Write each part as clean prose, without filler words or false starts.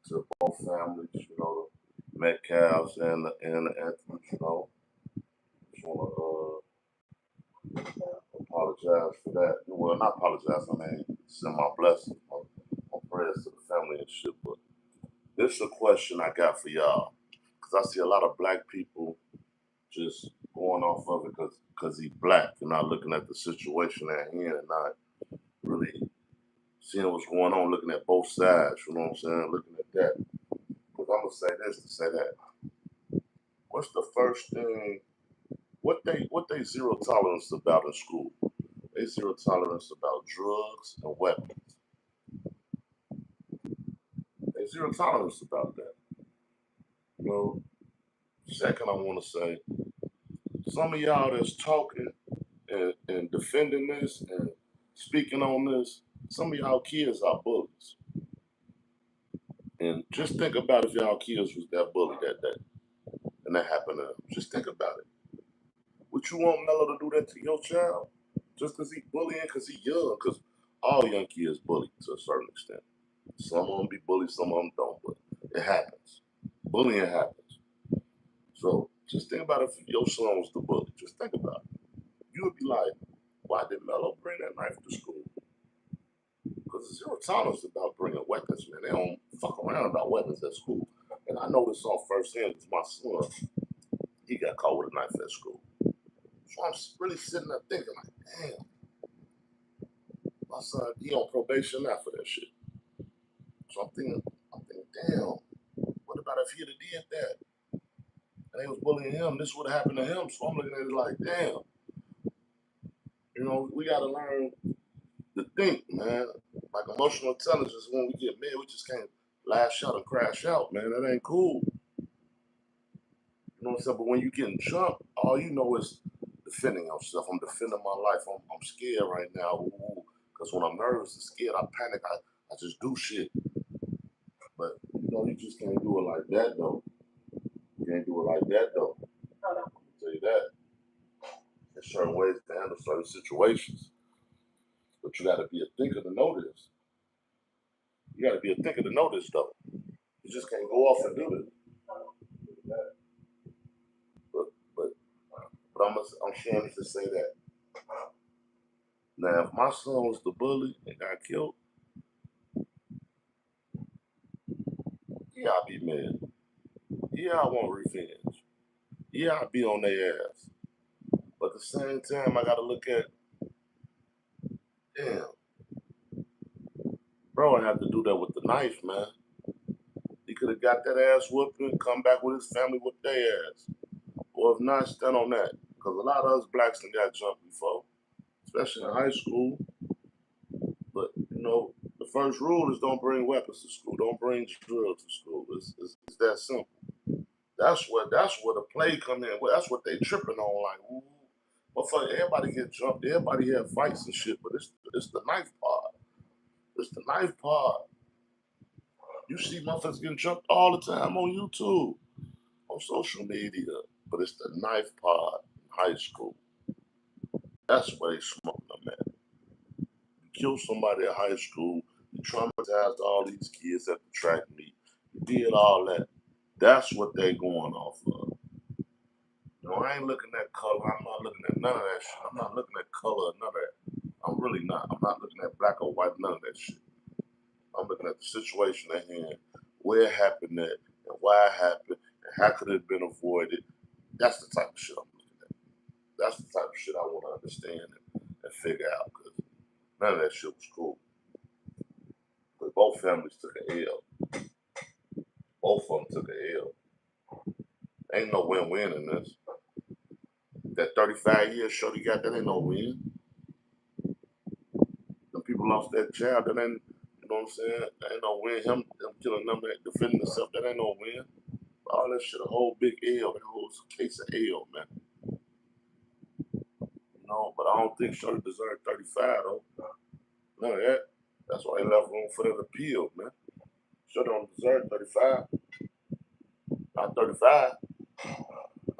to both families, Metcalfs and the Anthony, Just want to apologize for that. Well, not apologize, I mean, send my blessings, my prayers to the family and shit. But this is a question I got for y'all. Because I see a lot of black people just going off of it because he's black and not looking at the situation at hand and not really seeing what's going on, looking at both sides, you know what I'm saying? Looking at that. Because I'm going to say this to say that. What's the first thing, what they zero tolerance about in school? They zero tolerance about drugs and weapons. They zero tolerance about that. You know, second I want to say, some of y'all that's talking and defending this and speaking on this, some of y'all kids are bullies. And just think about if y'all kids was that bully that day and that happened to them. Just think about it. Would you want Mello to do that to your child? Just because he bullying, because he young? Because all young kids bully to a certain extent. Some of them be bullied, some of them don't, but it happens. Bullying happens. So just think about if your son was the bully. Just think about it. You would be like, why did Mello bring that knife to school? Because zero tolerance about bringing weapons, man. They don't fuck around about weapons at school. And I know this on firsthand because my son, he got caught with a knife at school. So I'm really sitting there thinking, like, damn, my son, he on probation now for that shit. So I'm thinking, damn, what about if he'd have did that? And they was bullying him, this would have happened to him. So I'm looking at it like, damn. We got to learn to think, man. Like emotional intelligence, when we get mad, we just can't lash out and crash out, man. That ain't cool. You know what I'm saying? But when you getting jumped, all you know is defending yourself. I'm defending my life. I'm scared right now. Because when I'm nervous and scared, I panic. I just do shit. But, you just can't do it like that, though. You can't do it like that, though. I'll tell you that. There's certain ways to handle certain situations. But you got to be a thinker to know this. You got to be a thinker to know this, though. You just can't go off and do it. But I'm sharing this to say that. Now, if my son was the bully and got killed, yeah, I'd be mad. Yeah, I want revenge. Yeah, I'd be on their ass. But at the same time, I got to look at, damn, bro, I have to do that with the knife, man. He could have got that ass whooped and come back with his family with their ass. Or if not, stand on that. Because a lot of us blacks done got jumped before, especially in high school. But, the first rule is don't bring weapons to school. Don't bring drugs to school. It's that simple. That's where the play come in. That's what they tripping on. Like, ooh, but for everybody get jumped, everybody have fights and shit. But it's the knife part. It's the knife part. You see motherfuckers getting jumped all the time on YouTube, on social media. But it's the knife part in high school. That's where they smoking them at. You kill somebody at high school. You traumatized all these kids at the track meet. You did all that. That's what they going off of. I ain't looking at color. I'm not looking at none of that shit. I'm not looking at color or none of that. I'm really not. I'm not looking at black or white, none of that shit. I'm looking at the situation at hand, where it happened at, and why it happened, and how could it have been avoided. That's the type of shit I'm looking at. That's the type of shit I want to understand and figure out, because none of that shit was cool. But both families took an L. Both of them took an L. Ain't no win-win in this. That 35 years shorty got, that ain't no win. The people lost that child, that ain't, you know what I'm saying? That ain't no win. Him killing them, defending himself, that ain't no win. All that shit, a whole big L, that whole case of L, man. But I don't think Shorty deserved 35, though. None of that. That's why they left room for that appeal, man. Shorty don't deserve 35. Not 35.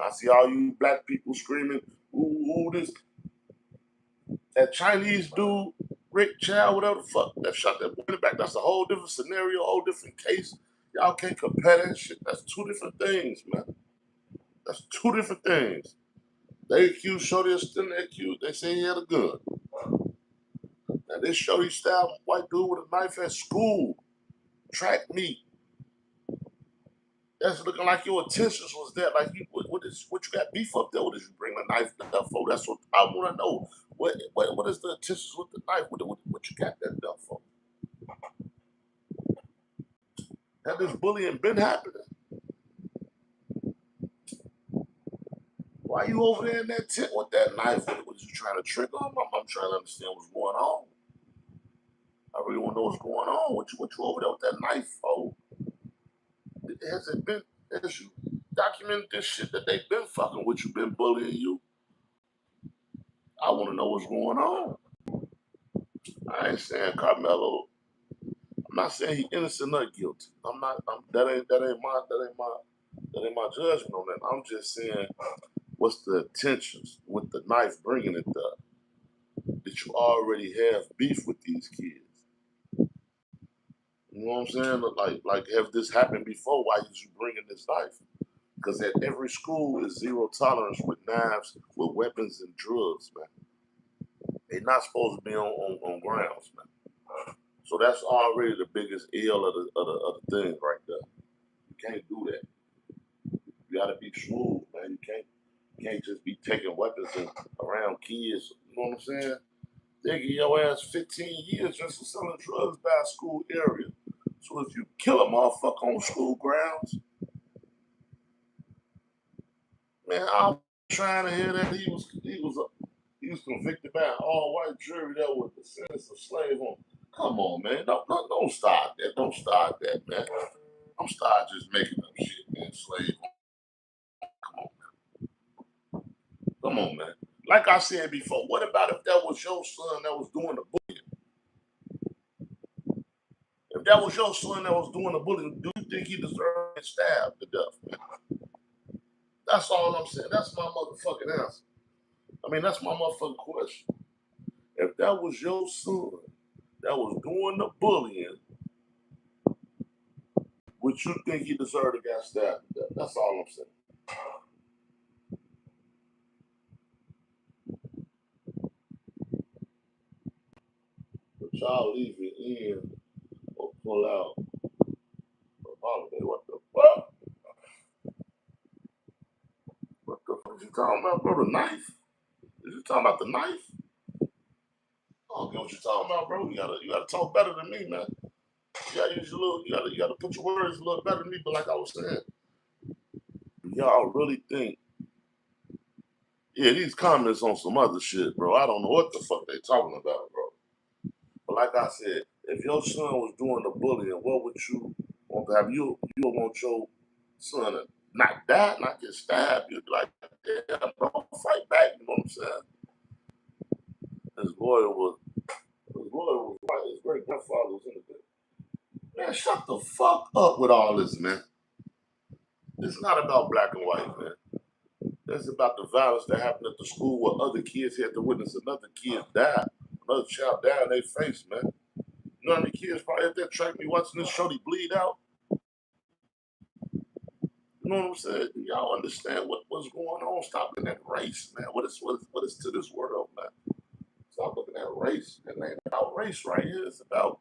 I see all you black people screaming, ooh, this, that Chinese dude, Rick Chow, whatever the fuck, that shot that boy in the back. That's a whole different scenario, a whole different case. Y'all can't compare that shit. That's two different things, man. That's two different things. They accused Shorty of stealing. They say he had a gun. Now this Shorty stabbed a white dude with a knife at school. Track meet. That's looking like your intentions was there. Like what you got beef up there? What did you bring the knife there for? That's what I want to know. What is the intentions with the knife? What you got that there for? Had this bullying been happening? Why you over there in that tent with that knife? What you trying to trick on? I'm trying to understand what's going on. I really want to know what's going on. What you over there with that knife for? Has you documented this shit that they been fucking with you, been bullying you? I want to know what's going on. I ain't saying Karmelo. I'm not saying he innocent or guilty. That ain't my judgment on that. I'm just saying, what's the intentions with the knife bringing it there? That you already have beef with these kids. You know what I'm saying? Like have this happened before? Why did you bring in this knife? Because at every school is zero tolerance with knives, with weapons and drugs, man. They're not supposed to be on grounds, man. So that's already the biggest ill of the thing right there. You can't do that. You gotta be smooth, man. You can't just be taking weapons around kids. You know what I'm saying? They give your ass 15 years just for selling drugs by a school area. So if you kill a motherfucker on school grounds, man, I'm trying to hear that he was convicted by an all-white jury that was the sentence of slave on. Come on, man. Don't start that. Don't start that, man. I'm start just making up shit, man. Slave on. Come on, man. Like I said before, what about if that was your son that was doing the bullying? If that was your son that was doing the bullying, do you think he deserved to get stabbed to death, man? That's all I'm saying. That's my motherfucking answer. I mean, that's my motherfucking question. If that was your son that was doing the bullying, would you think he deserved to get stabbed to death? That's all I'm saying. But y'all leave it in or pull out for holiday. What the fuck? What the fuck you talking about, bro? The knife? Is you talking about the knife? I don't get what you're talking about, bro. You gotta talk better than me, man. You gotta use your you gotta put your words a little better than me. But like I was saying, y'all really think, yeah, these comments on some other shit, bro. I don't know what the fuck they talking about, bro. But like I said, if your son was doing the bullying, what would you want to have? You want your son to not die, not get stabbed? You'd be like, yeah, bro, fight back. You know what I'm saying? His lawyer was right. His great grandfather was in the man. Shut the fuck up with all this, man. It's not about black and white, man. It's about the violence that happened at the school where other kids had to witness another kid die. Another child die in their face, man. You know how many kids probably at that track me watching this shorty bleed out? You know what I'm saying? Do y'all understand what's going on? Stop looking at race, man. What is to this world, man? Stop looking at race. It ain't about race right here. It's about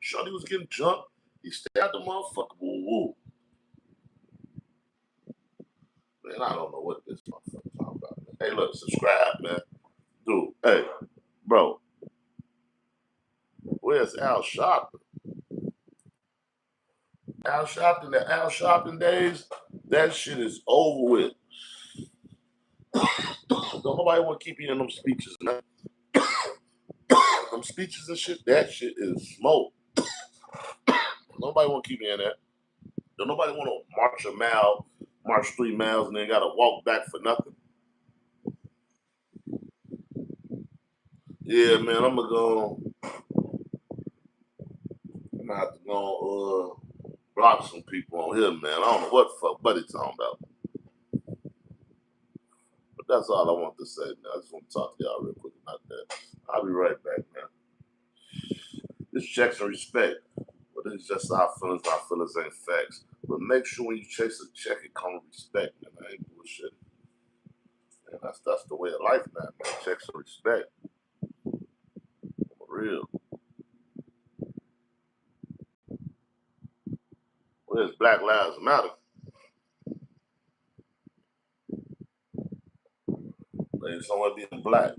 shorty was getting jumped. He stabbed the motherfucker. Woo woo. Man, I don't know what this motherfucker talking about, man. Hey, look, subscribe, man. Dude, hey, bro, where's Al Sharpton? Al Sharpton, the Al Sharpton days, that shit is over with. Don't nobody want to keep hearing them speeches, man. Them speeches and shit, that shit is smoke. Nobody want to keep hearing that. Don't nobody want to march a mile, march 3 miles, and then got to walk back for nothing. Yeah, man, I'm gonna have to go block some people on here, man. I don't know what the fuck Buddy talking about. But that's all I want to say, man. I just want to talk to y'all real quick about that. I'll be right back, man. This Checkz and Rspkt. What the It's just our feelings ain't facts. But make sure when you chase a check, it come with respect, man. I ain't bullshit. And that's the way of life now, man. Checks and respect. For real. Where's Black Lives Matter? They somewhere being black.